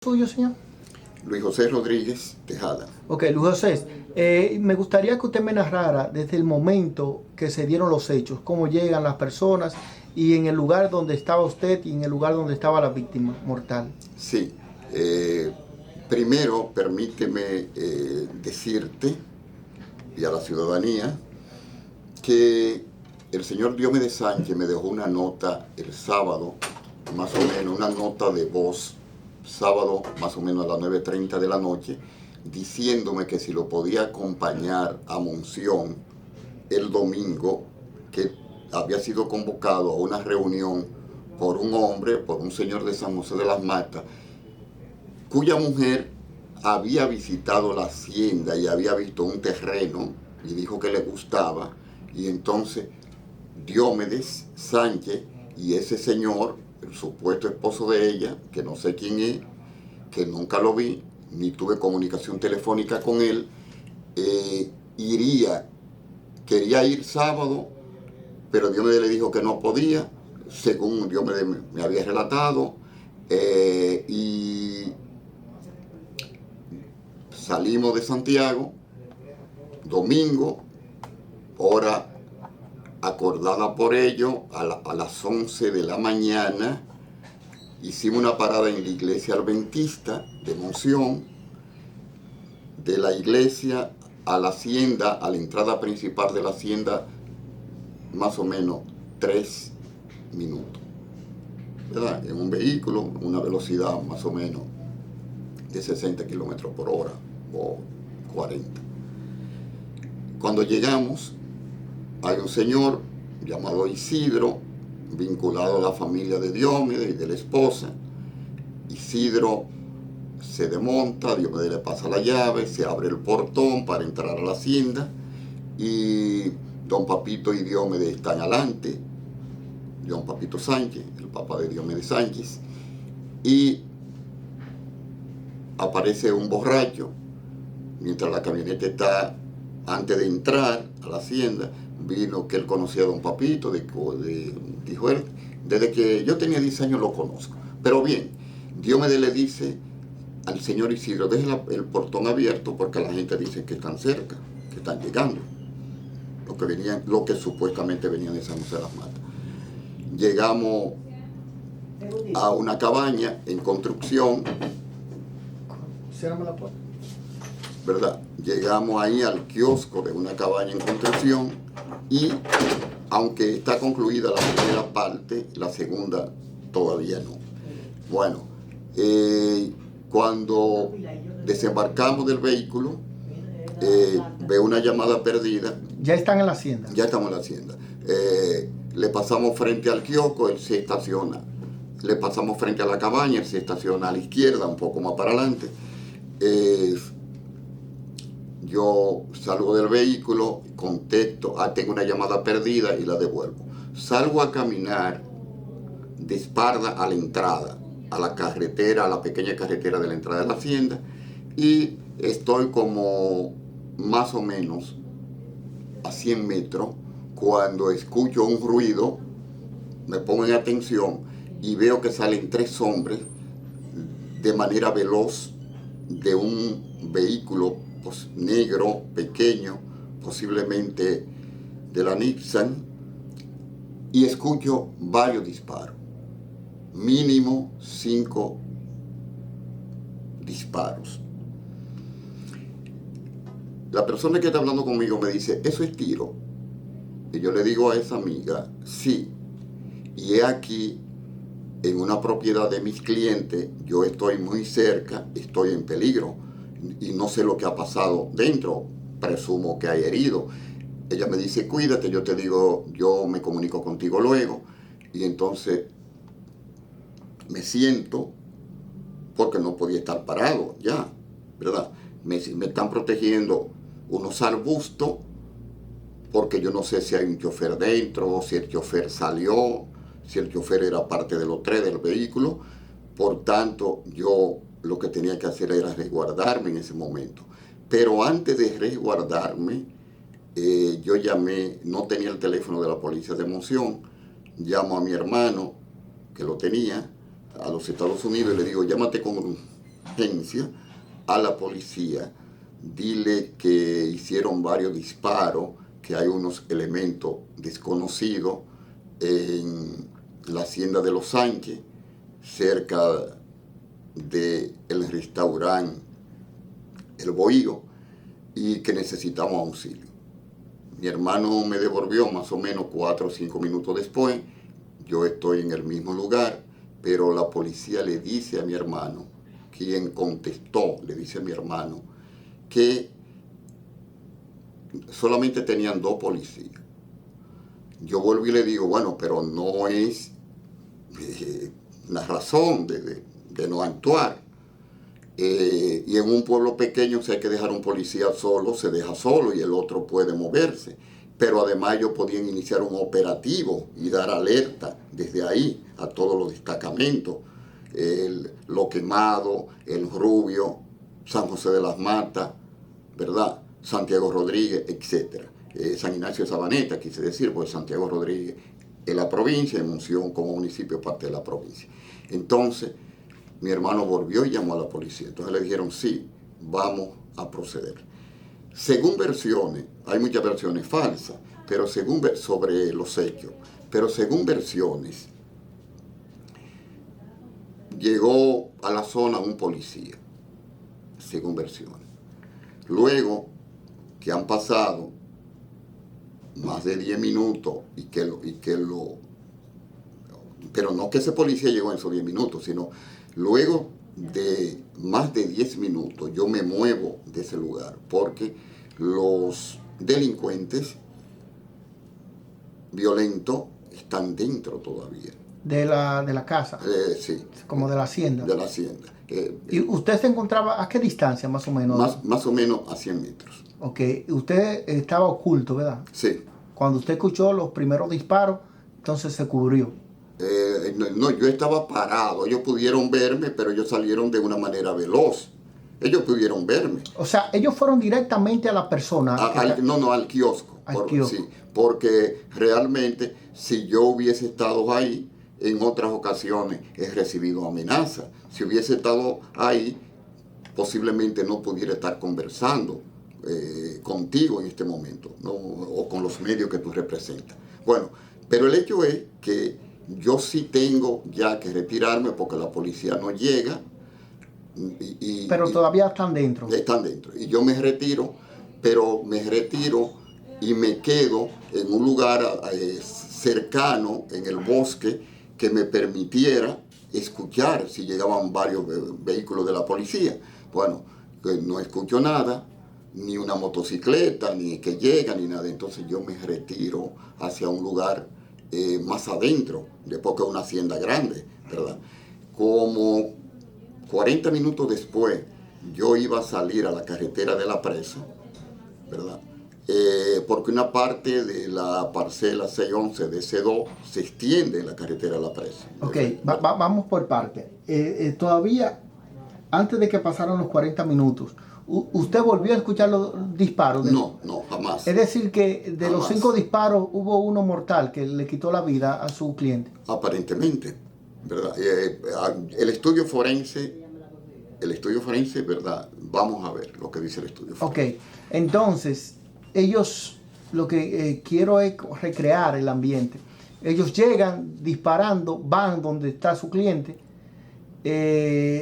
Suyo, señor? Luis José Rodríguez Tejada. Ok, Luis José, me gustaría que usted me narrara desde el momento que se dieron los hechos, cómo llegan las personas y en el lugar donde estaba usted y en el lugar donde estaba la víctima mortal. Sí, primero permíteme decirte y a la ciudadanía que el señor Diomedes Sánchez me dejó una nota el sábado, más o menos, una nota de voz, sábado más o menos a las 9:30 de la noche, diciéndome que si lo podía acompañar a Monción el domingo, que había sido convocado a una reunión por un hombre, por un señor de San José de las Matas, cuya mujer había visitado la hacienda y había visto un terreno y dijo que le gustaba, y entonces Diomedes Sánchez y ese señor, el supuesto esposo de ella, que no sé quién es, que nunca lo vi, ni tuve comunicación telefónica con él, quería ir sábado, pero Diomedes le dijo que no podía, según Diomedes me había relatado, y salimos de Santiago, domingo, hora acordada por ellos, a las 11 de la mañana, hicimos una parada en la iglesia adventista de Monción, de la iglesia a la hacienda, a la entrada principal de la hacienda, más o menos 3 minutos, ¿verdad? En un vehículo, una velocidad más o menos de 60 kilómetros por hora o 40. Cuando llegamos, hay un señor llamado Isidro, vinculado a la familia de Diomedes y de la esposa. Isidro se desmonta, Diomedes le pasa la llave, se abre el portón para entrar a la hacienda y don Papito y Diomedes están adelante, don Papito Sánchez, el papá de Diomedes Sánchez, y aparece un borracho mientras la camioneta está, antes de entrar a la hacienda, vino que él conocía a don Papito, dijo él, desde que yo tenía 10 años lo conozco. Pero bien, Diomedes le dice al señor Isidro, deje el portón abierto porque la gente dice que están cerca, que están llegando, lo que supuestamente venían de San José de las Matas. Llegamos a una cabaña en construcción, Ciérrame la puerta. ¿verdad? Llegamos ahí al kiosco de una cabaña en construcción y aunque está concluida la primera parte, la segunda todavía no. Bueno, cuando desembarcamos del vehículo, veo una llamada perdida. Ya están en la hacienda. Ya estamos en la hacienda. Le pasamos frente al kiosco, él se estaciona. Le pasamos frente a la cabaña, él se estaciona a la izquierda, un poco más para adelante. Yo salgo del vehículo, contesto, tengo una llamada perdida y la devuelvo. Salgo a caminar de espalda a la entrada, a la carretera, a la pequeña carretera de la entrada de la hacienda, y estoy como más o menos a 100 metros cuando escucho un ruido, me pongo en atención y veo que salen 3 hombres de manera veloz de un vehículo negro, pequeño, posiblemente de la Nissan, y escucho varios disparos, mínimo 5 disparos. La persona que está hablando conmigo me dice, ¿eso es tiro? Y yo le digo a esa amiga, sí, y he aquí, en una propiedad de mis clientes, yo estoy muy cerca, estoy en peligro y no sé lo que ha pasado dentro, presumo que hay herido. Ella me dice, cuídate, yo te digo, yo me comunico contigo luego, y entonces me siento, porque no podía estar parado ya, ¿verdad? Me están protegiendo unos arbustos, porque yo no sé si hay un chofer dentro, si el chofer salió, si el chofer era parte de los 3 del vehículo. Por tanto, yo lo que tenía que hacer era resguardarme en ese momento. Pero antes de resguardarme, yo llamé, no tenía el teléfono de la policía de Monción, llamo a mi hermano, que lo tenía, a los Estados Unidos, y le digo, llámate con emergencia a la policía, dile que hicieron varios disparos, que hay unos elementos desconocidos en la hacienda de Los Sánchez, cerca del restaurante El Bohío, y que necesitamos auxilio. Mi hermano me devolvió más o menos 4 o 5 minutos después. Yo estoy en el mismo lugar, pero la policía le dice a mi hermano, quien contestó, le dice a mi hermano, que solamente tenían 2 policías. Yo vuelvo y le digo, bueno, pero no es la razón de no actuar. Y en un pueblo pequeño, si hay que dejar un policía solo, se deja solo y el otro puede moverse. Pero además ellos podían iniciar un operativo y dar alerta desde ahí a todos los destacamentos. Lo Quemado, El Rubio, San José de las Matas, ¿verdad? Santiago Rodríguez, etc. San Ignacio de Sabaneta, quise decir, pues Santiago Rodríguez en la provincia, en Monción como municipio parte de la provincia. Entonces, mi hermano volvió y llamó a la policía. Entonces le dijeron, sí, vamos a proceder. Según versiones, hay muchas versiones falsas, pero sobre los hechos, pero según versiones, llegó a la zona un policía, según versiones. Luego que han pasado más de 10 minutos pero no que ese policía llegó en esos 10 minutos, sino luego de más de 10 minutos yo me muevo de ese lugar porque los delincuentes violentos están dentro todavía. De la casa. Sí. Como de la hacienda. De la hacienda. ¿Y usted se encontraba a qué distancia más o menos? Más o menos a 100 metros. Ok, usted estaba oculto, ¿verdad? Sí. Cuando usted escuchó los primeros disparos, entonces se cubrió. No, yo estaba parado. Ellos pudieron verme, pero ellos salieron de una manera veloz. Ellos pudieron verme. O sea, ellos fueron directamente a la persona. Al kiosco. Kiosco. Sí, porque realmente si yo hubiese estado ahí, en otras ocasiones he recibido amenazas. Si hubiese estado ahí, posiblemente no pudiera estar conversando contigo en este momento, ¿no? O con los medios que tú representas. Bueno, pero el hecho es que yo sí tengo ya que retirarme porque la policía no llega. Pero todavía están dentro. Están dentro. Y yo me retiro, pero me retiro y me quedo en un lugar cercano, en el bosque, que me permitiera escuchar si llegaban varios vehículos de la policía. Bueno, no escucho nada, ni una motocicleta, ni que llega, ni nada. Entonces yo me retiro hacia un lugar más adentro, después que es una hacienda grande, ¿verdad? Como 40 minutos después, yo iba a salir a la carretera de la presa, ¿verdad? Porque una parte de la parcela 611 de C2 se extiende en la carretera de la presa. Ok, vamos por parte. Todavía, antes de que pasaran los 40 minutos, ¿usted volvió a escuchar los disparos? No, jamás. Es decir, que de Jamás. los 5 disparos hubo uno mortal que le quitó la vida a su cliente. Aparentemente, ¿verdad? El estudio forense, ¿verdad? Vamos a ver lo que dice el estudio forense. Ok, entonces, ellos, lo que quiero es recrear el ambiente. Ellos llegan disparando, van donde está su cliente.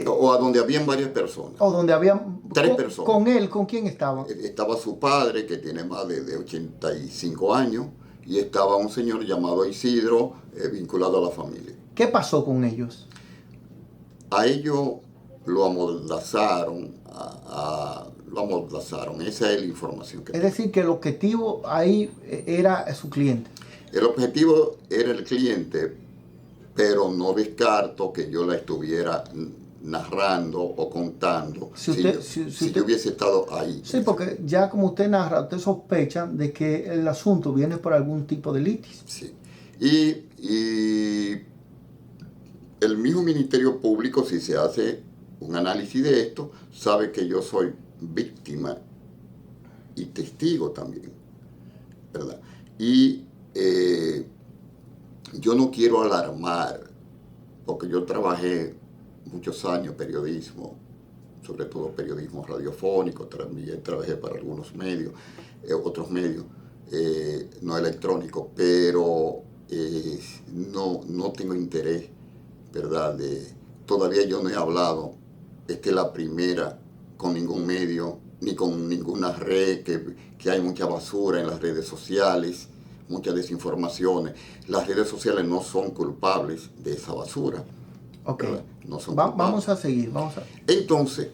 O a donde habían varias personas. O donde habían... 3 personas. ¿Con él? ¿Con quién estaba? Estaba su padre, que tiene más de 85 años, y estaba un señor llamado Isidro, vinculado a la familia. ¿Qué pasó con ellos? A ellos lo amordazaron, esa es la información que Es decir, que el objetivo ahí era su cliente. El objetivo era el cliente, pero no descarto que yo la estuviera narrando o contando si yo hubiese estado ahí. Sí, porque ya como usted narra, usted sospecha de que el asunto viene por algún tipo de litis. Sí. Y el mismo Ministerio Público, si se hace un análisis de esto, sabe que yo soy víctima y testigo también, ¿verdad? Y yo no quiero alarmar, porque yo trabajé muchos años periodismo sobre todo periodismo radiofónico, también trabajé para algunos medios, otros medios, no electrónicos, pero no tengo interés, ¿verdad? Todavía yo no he hablado, esta es la primera con ningún medio, ni con ninguna red, que hay mucha basura en las redes sociales, muchas desinformaciones. Las redes sociales no son culpables de esa basura. Ok, no son vamos a seguir. Entonces,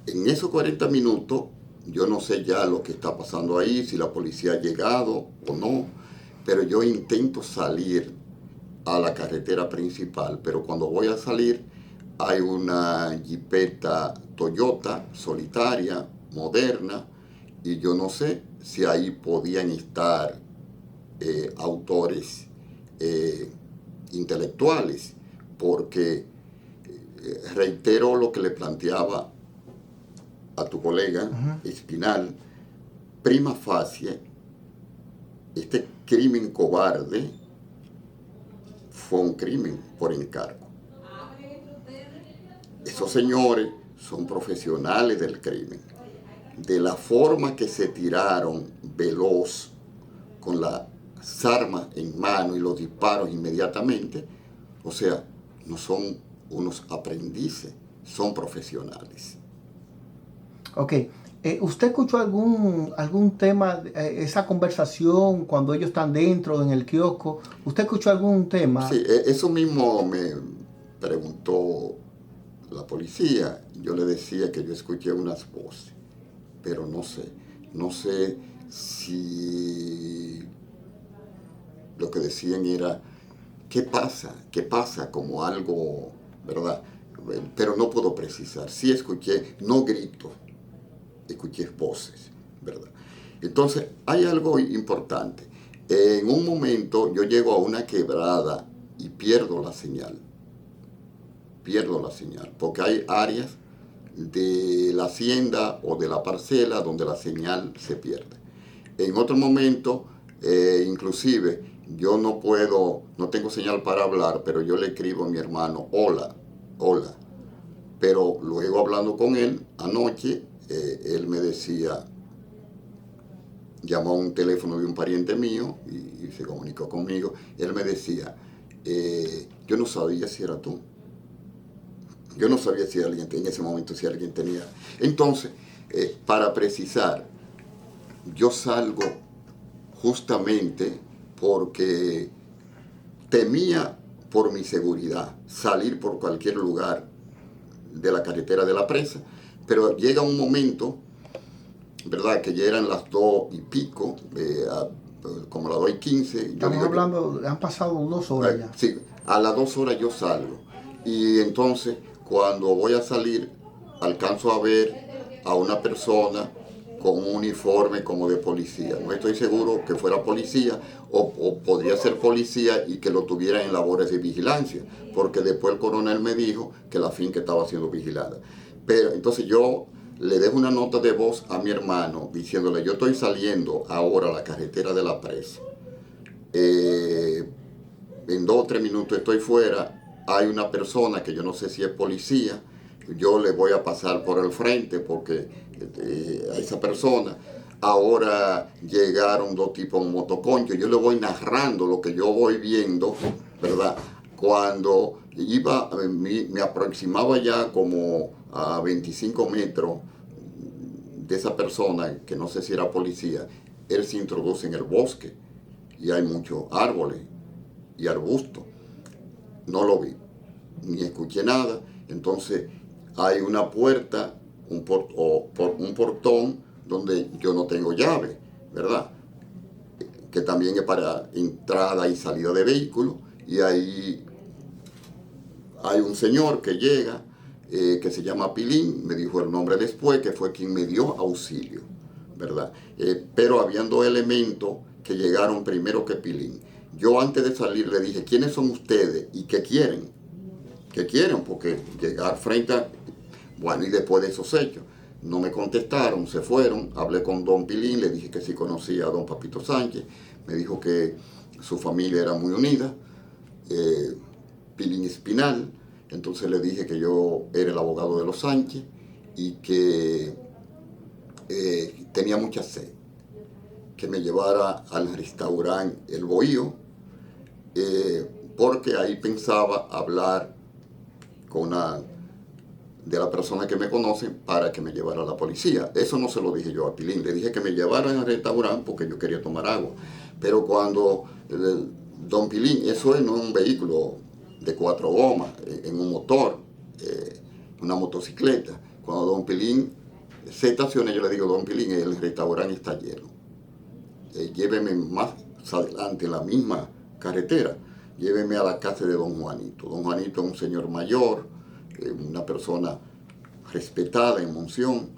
en esos 40 minutos, yo no sé ya lo que está pasando ahí, si la policía ha llegado o no, pero yo intento salir a la carretera principal, pero cuando voy a salir hay una jipeta Toyota solitaria, moderna, y yo no sé si ahí podían estar autores intelectuales, porque reitero lo que le planteaba a tu colega Espinal, prima facie, este crimen cobarde fue un crimen por encargo. Esos señores son profesionales del crimen. De la forma que se tiraron veloz, con las armas en mano y los disparos inmediatamente, o sea, no son unos aprendices, son profesionales. Ok. ¿Usted escuchó algún tema, esa conversación cuando ellos están dentro en el kiosco? ¿Usted escuchó algún tema? Sí, eso mismo me preguntó la policía. Yo le decía que yo escuché unas voces, pero no sé si lo que decían era, ¿qué pasa? Como algo, ¿verdad? Pero no puedo precisar. Sí escuché, no grito, escuché voces, ¿verdad? Entonces, hay algo importante. En un momento yo llego a una quebrada y pierdo la señal, porque hay áreas de la hacienda o de la parcela donde la señal se pierde. En otro momento, inclusive, yo no tengo señal para hablar, pero yo le escribo a mi hermano, hola. Pero luego hablando con él anoche, él me decía, llamó a un teléfono de un pariente mío y se comunicó conmigo. Él me decía, yo no sabía si era tú. Yo no sabía si alguien en ese momento, si alguien tenía. Entonces, para precisar, yo salgo justamente porque temía por mi seguridad salir por cualquier lugar de la carretera de la presa, pero llega un momento, ¿verdad?, que ya eran las 2:00 como las 2:15. Estamos hablando, han pasado 2 horas ya. Sí, a las 2 horas yo salgo. Y entonces, cuando voy a salir, alcanzo a ver a una persona con un uniforme como de policía. No estoy seguro que fuera policía o podría ser policía y que lo tuviera en labores de vigilancia, porque después el coronel me dijo que la finca estaba siendo vigilada. Pero entonces yo le dejo una nota de voz a mi hermano diciéndole, yo estoy saliendo ahora a la carretera de la presa. En 2 o 3 minutos estoy fuera, hay una persona que yo no sé si es policía, yo le voy a pasar por el frente porque a esa persona ahora llegaron 2 tipos en motoconcho, yo le voy narrando lo que yo voy viendo, ¿verdad? Cuando me aproximaba ya como a 25 metros de esa persona, que no sé si era policía, él se introduce en el bosque y hay muchos árboles y arbustos. No lo vi, ni escuché nada. Entonces hay una puerta, un portón donde yo no tengo llave, ¿verdad? Que también es para entrada y salida de vehículos. Y ahí hay un señor que llega, que se llama Pilín, me dijo el nombre después, que fue quien me dio auxilio, ¿verdad? Pero habían 2 elementos que llegaron primero que Pilín. Yo antes de salir le dije, ¿quiénes son ustedes y qué quieren? ¿Qué quieren? Porque llegar frente a... Bueno, y después de esos hechos, no me contestaron, se fueron. Hablé con don Pilín, le dije que sí conocía a don Papito Sánchez. Me dijo que su familia era muy unida. Pilín Espinal. Entonces le dije que yo era el abogado de los Sánchez y que tenía mucha sed, que me llevara al restaurante El Bohío, porque ahí pensaba hablar con una de las personas que me conocen para que me llevara a la policía. Eso no se lo dije yo a Pilín, le dije que me llevaran al restaurante porque yo quería tomar agua. Pero cuando don Pilín, eso es no un vehículo de 4 gomas, en un motor, una motocicleta. Cuando don Pilín se estaciona, yo le digo, don Pilín, el restaurante está lleno. Lléveme más adelante en la misma carretera, lléveme a la casa de don Juanito. Don Juanito es un señor mayor, una persona respetada en Monción,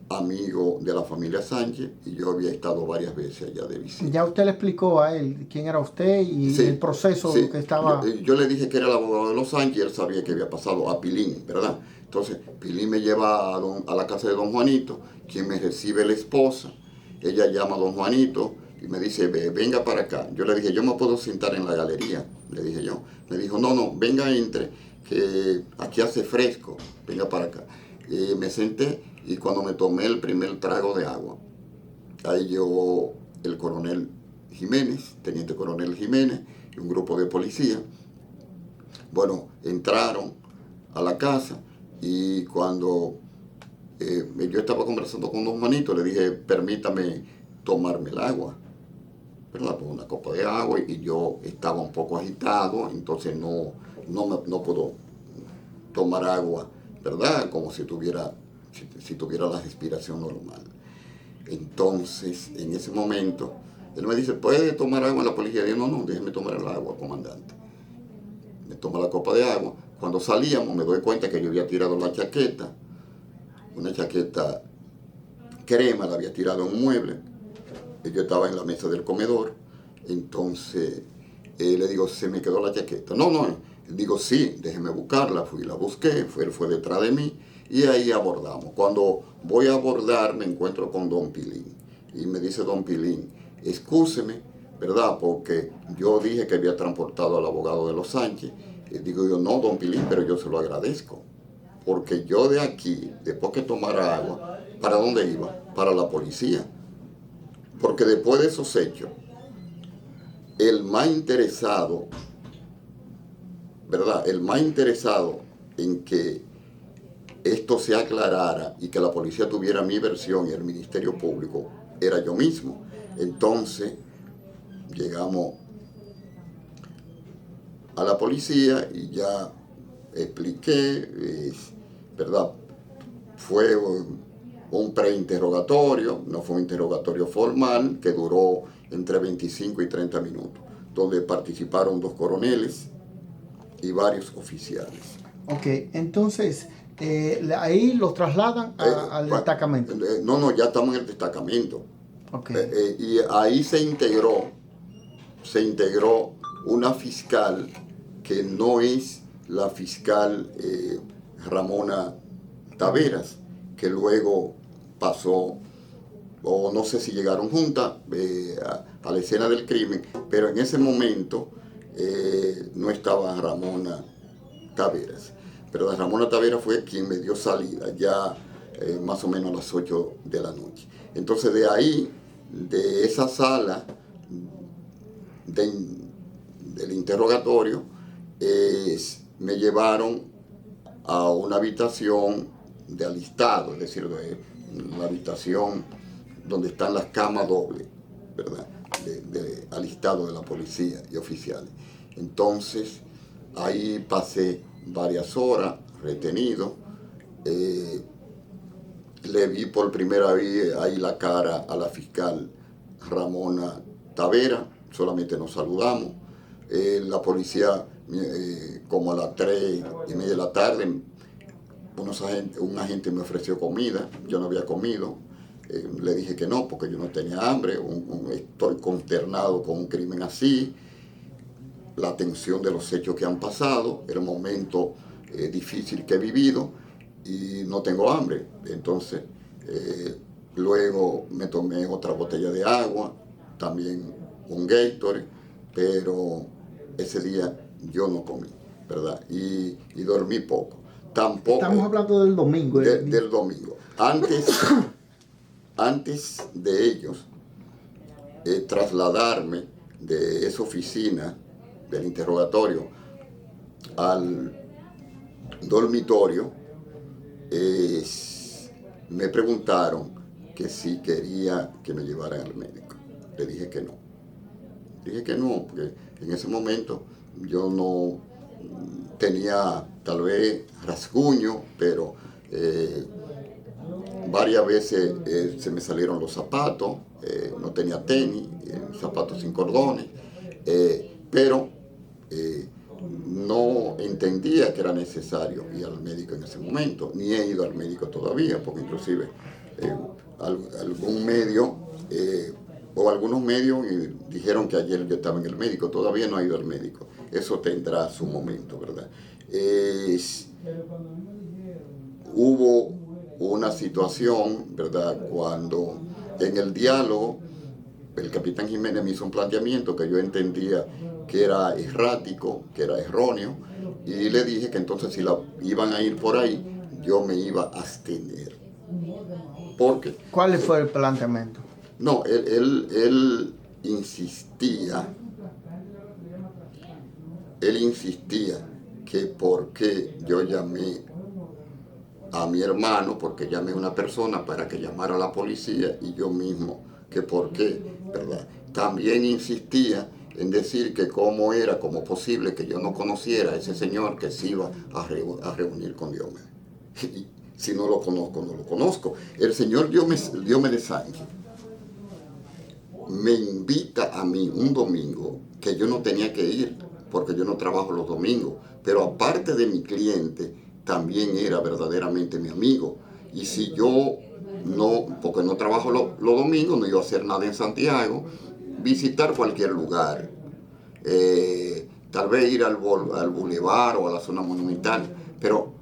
amigo de la familia Sánchez, y yo había estado varias veces allá de visita. Ya usted le explicó a él quién era usted y Sí, el proceso sí. que estaba... Yo le dije que era el abogado de los Sánchez y él sabía que había pasado a Pilín, ¿verdad? Entonces, Pilín me lleva a la casa de don Juanito, quien me recibe la esposa. Ella llama a don Juanito y me dice, venga para acá. Yo le dije, yo me puedo sentar en la galería, le dije yo. Me dijo, no, venga, entre, que aquí hace fresco, venga para acá. Me senté y cuando me tomé el primer trago de agua, ahí llegó el coronel Jiménez, teniente coronel Jiménez y un grupo de policía. Bueno, entraron a la casa y cuando yo estaba conversando con don Juanito, le dije, permítame tomarme el agua, ¿verdad? Pues una copa de agua, y yo estaba un poco agitado, entonces no puedo tomar agua, ¿verdad? Como si tuviera la respiración normal. Entonces, en ese momento, él me dice, ¿puede tomar agua en la policía? Y yo, no, déjeme tomar el agua, comandante. Me toma la copa de agua. Cuando salíamos me doy cuenta que yo había tirado la chaqueta, una chaqueta crema, la había tirado en un mueble. Yo estaba en la mesa del comedor, entonces le digo, se me quedó la chaqueta. No, digo, sí, déjeme buscarla. Fui, la busqué, él fue detrás de mí y ahí abordamos. Cuando voy a abordar me encuentro con don Pilín y me dice don Pilín, excúseme, ¿verdad? Porque yo dije que había transportado al abogado de los Sánchez. Y digo yo, no, don Pilín, pero yo se lo agradezco. Porque yo de aquí, después que tomara agua, ¿para dónde iba? Para la policía. Porque después de esos hechos, el más interesado, ¿verdad? El más interesado en que esto se aclarara y que la policía tuviera mi versión y el Ministerio Público, era yo mismo. Entonces, llegamos a la policía y ya expliqué, ¿verdad? Fue un preinterrogatorio, no fue un interrogatorio formal, que duró entre 25 y 30 minutos, donde participaron 2 coroneles y varios oficiales. Ok, entonces, ahí los trasladan al destacamento. No, ya estamos en el destacamento. Okay. Y ahí se integró una fiscal que no es la fiscal Ramona Taveras, que luego pasó, o no sé si llegaron juntas a la escena del crimen, pero en ese momento no estaba Ramona Taveras. Pero Ramona Taveras fue quien me dio salida ya más o menos a las 8 de la noche. Entonces de ahí, de esa sala del interrogatorio, me llevaron a una habitación de alistado, es decir, la habitación donde están las camas dobles, ¿verdad? De alistado de la policía y oficiales. Entonces, ahí pasé varias horas retenido. Le vi por primera vez ahí la cara a la fiscal Ramona Taveras, solamente nos saludamos. La policía, como a las 3:30 de la tarde, un agente me ofreció comida, yo no había comido, le dije que no, porque yo no tenía hambre, estoy consternado con un crimen así, la tensión de los hechos que han pasado, el momento difícil que he vivido y no tengo hambre. Entonces, luego me tomé otra botella de agua, también un Gatorade, pero ese día yo no comí. ¿verdad? Y dormí poco. Tampoco. Estamos hablando del domingo. Del domingo. Antes de ellos trasladarme de esa oficina del interrogatorio al dormitorio, me preguntaron que si quería que me llevaran al médico. Le dije que no. Dije que no, porque en ese momento yo no tenía tal vez rasguño, pero varias veces se me salieron los zapatos, no tenía tenis, zapatos sin cordones, pero no entendía que era necesario ir al médico en ese momento, ni he ido al médico todavía, porque inclusive algún medio o algunos medios dijeron que ayer yo estaba en el médico, todavía no he ido al médico, eso tendrá su momento, ¿verdad? Hubo una situación, ¿verdad?, cuando en el diálogo el capitán Jiménez me hizo un planteamiento que yo entendía que era errático, que era erróneo, y le dije que entonces si iban a ir por ahí, yo me iba a abstener. Porque, ¿cuál fue el planteamiento? No, él insistía que por qué yo llamé a mi hermano, porque llamé a una persona para que llamara a la policía, y yo mismo, que por qué, ¿verdad? También insistía en decir que cómo era, cómo posible que yo no conociera a ese señor que se iba a reunir con Diomedes. Si no lo conozco, no lo conozco. El señor Diomedes Sánchez me invita a mí un domingo que yo no tenía que ir, porque yo no trabajo los domingos, pero aparte de mi cliente, también era verdaderamente mi amigo. Y si yo no, porque no trabajo los domingos, no iba a hacer nada en Santiago, visitar cualquier lugar, tal vez ir al bulevar o a la zona monumental, pero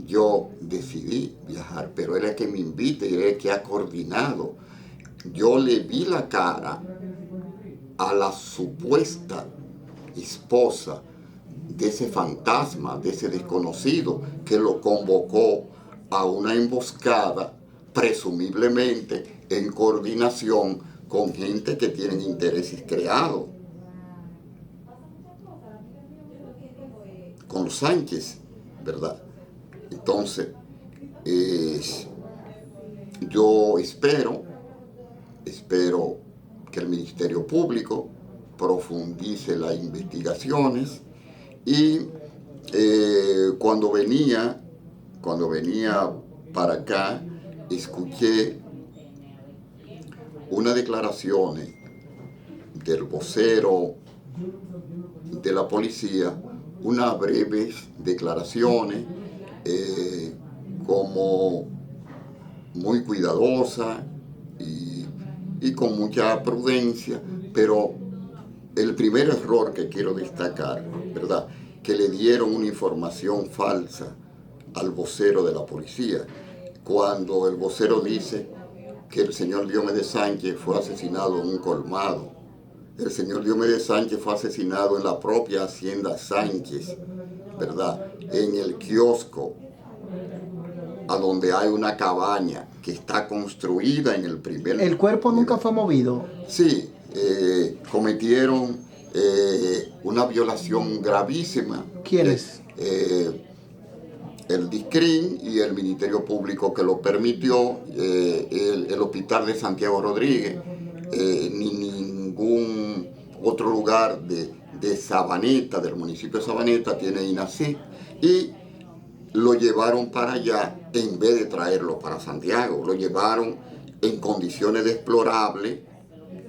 yo decidí viajar, pero él es que me invita y él es que ha coordinado. Yo le vi la cara a la supuesta esposa de ese fantasma, de ese desconocido que lo convocó a una emboscada, presumiblemente en coordinación con gente que tienen intereses creados. Con los Sánchez, ¿verdad? Entonces, yo espero que el Ministerio Público profundice las investigaciones y cuando venía para acá, escuché unas declaraciones del vocero de la policía, unas breves declaraciones como muy cuidadosas y con mucha prudencia, pero el primer error que quiero destacar, ¿verdad?, que le dieron una información falsa al vocero de la policía, cuando el vocero dice que el señor Diomedes Sánchez fue asesinado en un colmado. El señor Diomedes Sánchez fue asesinado en la propia hacienda Sánchez, ¿verdad?, en el kiosco, a donde hay una cabaña que está construida en el primer... ¿El cuerpo nunca fue movido? Sí, cometieron una violación gravísima. ¿Quiénes? El DICRIN y el Ministerio Público que lo permitió, el Hospital de Santiago Rodríguez, ni ningún otro lugar de Sabaneta, del municipio de Sabaneta, tiene INACIC, y lo llevaron para allá en vez de traerlo para Santiago. Lo llevaron en condiciones deplorables.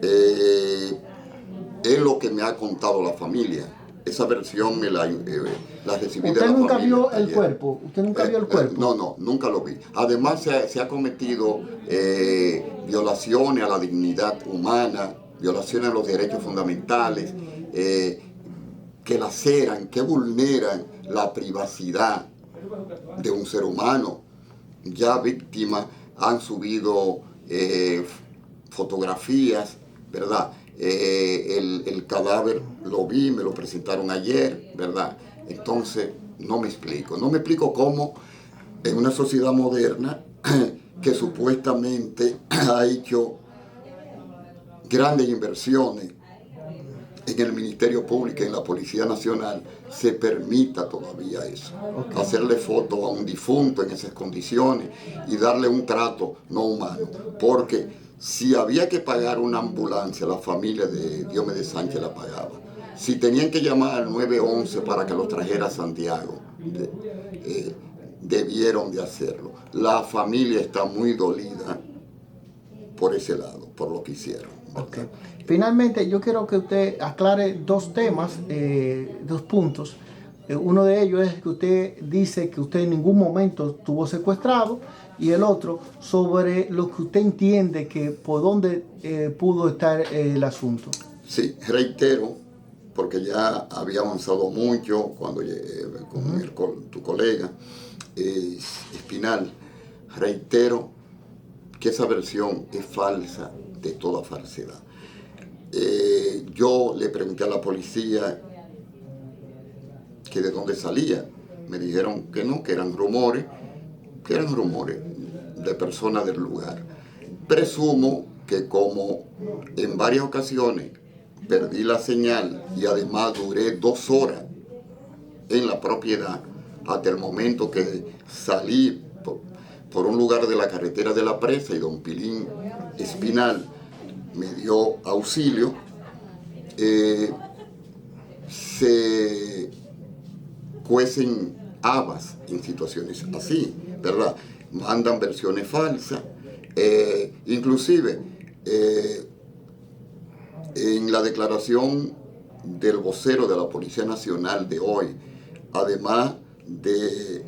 Es lo que me ha contado la familia. Esa versión me la recibí de la familia. ¿Usted nunca vio el cuerpo? ¿Usted nunca vio el cuerpo? No, nunca lo vi. Además se ha cometido violaciones a la dignidad humana, violaciones a los derechos fundamentales, que laceran, que vulneran la privacidad de un ser humano. Ya víctimas han subido fotografías, ¿verdad? El cadáver lo vi, me lo presentaron ayer, ¿verdad? Entonces, no me explico cómo en una sociedad moderna que supuestamente ha hecho grandes inversiones en el Ministerio Público y en la Policía Nacional, se permita todavía eso. Okay. Hacerle foto a un difunto en esas condiciones y darle un trato no humano. Porque si había que pagar una ambulancia, la familia de Diomedes Sánchez la pagaba. Si tenían que llamar al 911 para que los trajera a Santiago, debieron de hacerlo. La familia está muy dolida por ese lado, por lo que hicieron. Okay. Finalmente, yo quiero que usted aclare dos temas, dos puntos. Uno de ellos es que usted dice que usted en ningún momento estuvo secuestrado, y el otro sobre lo que usted entiende que por dónde pudo estar el asunto. Sí, reitero, porque ya había avanzado mucho cuando con tu colega Espinal, reitero que esa versión es falsa de toda falsedad. Yo le pregunté a la policía que de dónde salía. Me dijeron que no, que eran rumores de personas del lugar. Presumo que como en varias ocasiones perdí la señal y además duré 2 horas en la propiedad hasta el momento que salí por un lugar de la carretera de la presa y don Pilín Espinal me dio auxilio, se cuecen habas en situaciones así, ¿verdad? Mandan versiones falsas, inclusive en la declaración del vocero de la Policía Nacional de hoy, además de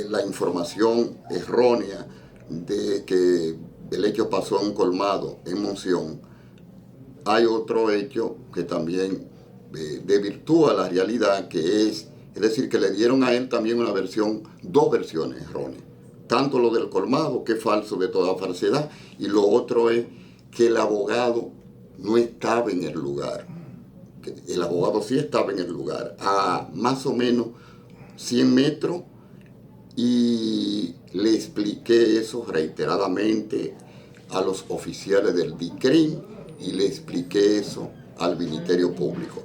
la información errónea de que el hecho pasó en un colmado en Monción, hay otro hecho que también desvirtúa la realidad, que es decir, que le dieron a él también una versión, 2 versiones erróneas. Tanto lo del colmado, que es falso de toda falsedad, y lo otro es que el abogado no estaba en el lugar. El abogado sí estaba en el lugar, a más o menos 100 metros, y le expliqué eso reiteradamente a los oficiales del DICRIM y le expliqué eso al Ministerio Público.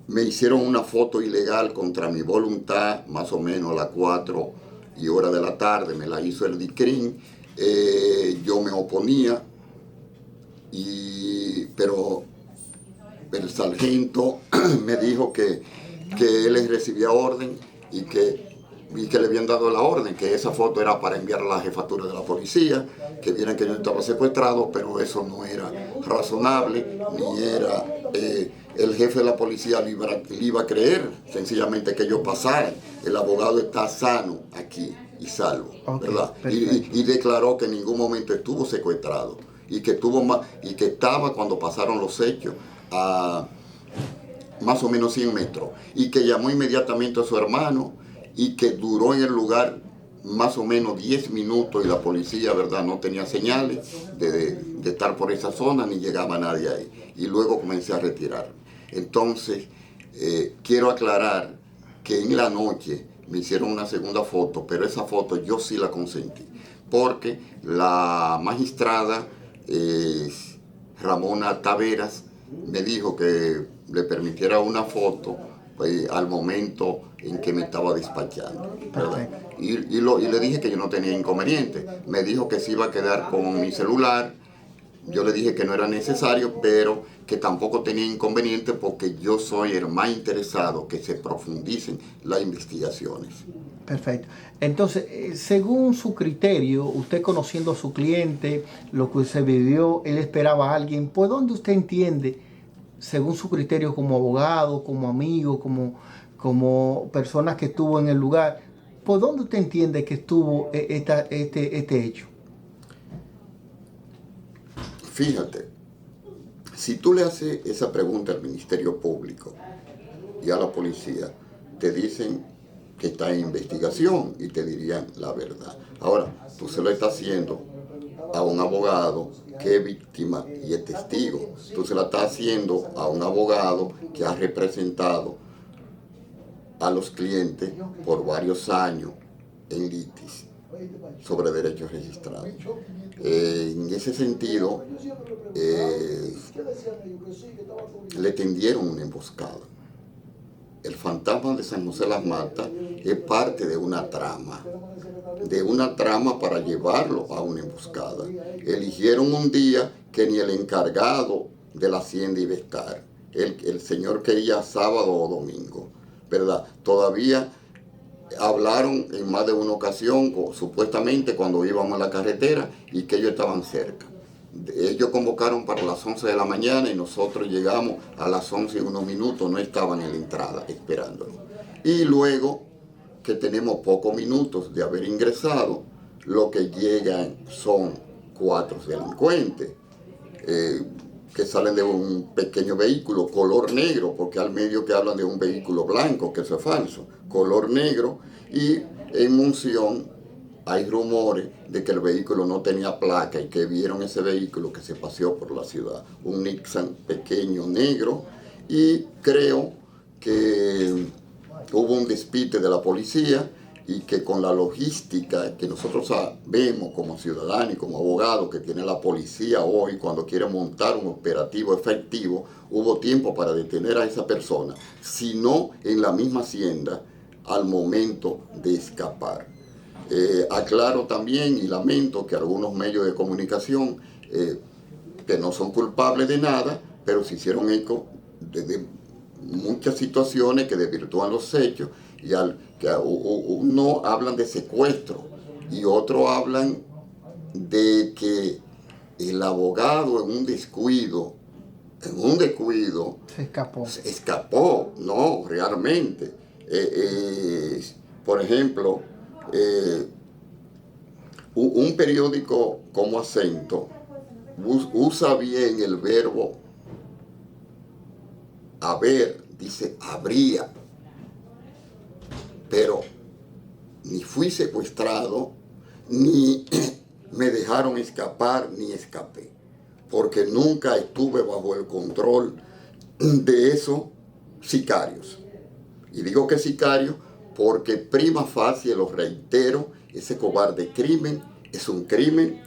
Me hicieron una foto ilegal contra mi voluntad, más o menos a las 4 de la tarde, me la hizo el DICRIM. Yo me oponía, pero el sargento me dijo que él recibía orden y que le habían dado la orden, que esa foto era para enviar a la jefatura de la policía, que vieran que yo estaba secuestrado, pero eso no era razonable, ni era, el jefe de la policía le iba a creer, sencillamente que yo pasara. El abogado está sano aquí y salvo, okay, ¿verdad? Y declaró que en ningún momento estuvo secuestrado, y que estaba cuando pasaron los hechos a más o menos 100 metros, y que llamó inmediatamente a su hermano, y que duró en el lugar más o menos 10 minutos, y la policía, ¿verdad?, no tenía señales de estar por esa zona, ni llegaba nadie ahí. Y luego comencé a retirarme. Entonces, quiero aclarar que en la noche me hicieron una segunda foto, pero esa foto yo sí la consentí, porque la magistrada Ramona Taveras me dijo que le permitiera una foto al momento en que me estaba despachando, ¿verdad? Y le dije que yo no tenía inconveniente. Me dijo que se iba a quedar con mi celular. Yo le dije que no era necesario, pero que tampoco tenía inconveniente, porque yo soy el más interesado que se profundicen las investigaciones. Perfecto. Entonces, según su criterio, usted conociendo a su cliente, lo que se vivió, él esperaba a alguien, ¿por dónde usted entiende, según su criterio como abogado, como amigo, como personas que estuvo en el lugar, por dónde usted entiende que estuvo este hecho? Fíjate, si tú le haces esa pregunta al Ministerio Público y a la policía, te dicen que está en investigación y te dirían la verdad. Ahora, tú se lo estás haciendo a un abogado que es víctima y es testigo. Tú se la estás haciendo a un abogado que ha representado a los clientes por varios años en litis sobre derechos registrados. En ese sentido, le tendieron una emboscada. El fantasma de San José Las Matas es parte de una trama para llevarlo a una emboscada. Eligieron un día que ni el encargado de la hacienda iba a estar. El señor quería sábado o domingo, ¿verdad? Todavía hablaron en más de una ocasión, supuestamente cuando íbamos a la carretera, y que ellos estaban cerca. Ellos convocaron para las 11 de la mañana y nosotros llegamos a las 11 y unos minutos, no estaban en la entrada esperándonos. Y luego que tenemos pocos minutos de haber ingresado, lo que llegan son 4 delincuentes que salen de un pequeño vehículo color negro, porque al medio que hablan de un vehículo blanco, que eso es falso, color negro, y en Monción hay rumores de que el vehículo no tenía placa y que vieron ese vehículo que se paseó por la ciudad, un Nissan pequeño negro, y creo que hubo un despiste de la policía y que con la logística que nosotros sabemos como ciudadanos y como abogados que tiene la policía hoy cuando quiere montar un operativo efectivo, hubo tiempo para detener a esa persona, sino en la misma hacienda al momento de escapar. Aclaro también y lamento que algunos medios de comunicación que no son culpables de nada, pero se hicieron eco de muchas situaciones que desvirtúan los hechos, y que uno hablan de secuestro y otros hablan de que el abogado en un descuido se escapó. No, realmente. Por ejemplo, un periódico como Acento usa bien el verbo haber, dice habría, pero ni fui secuestrado, ni me dejaron escapar, ni escapé, porque nunca estuve bajo el control de esos sicarios. Y digo que sicarios porque prima facie, lo reitero, ese cobarde crimen es un crimen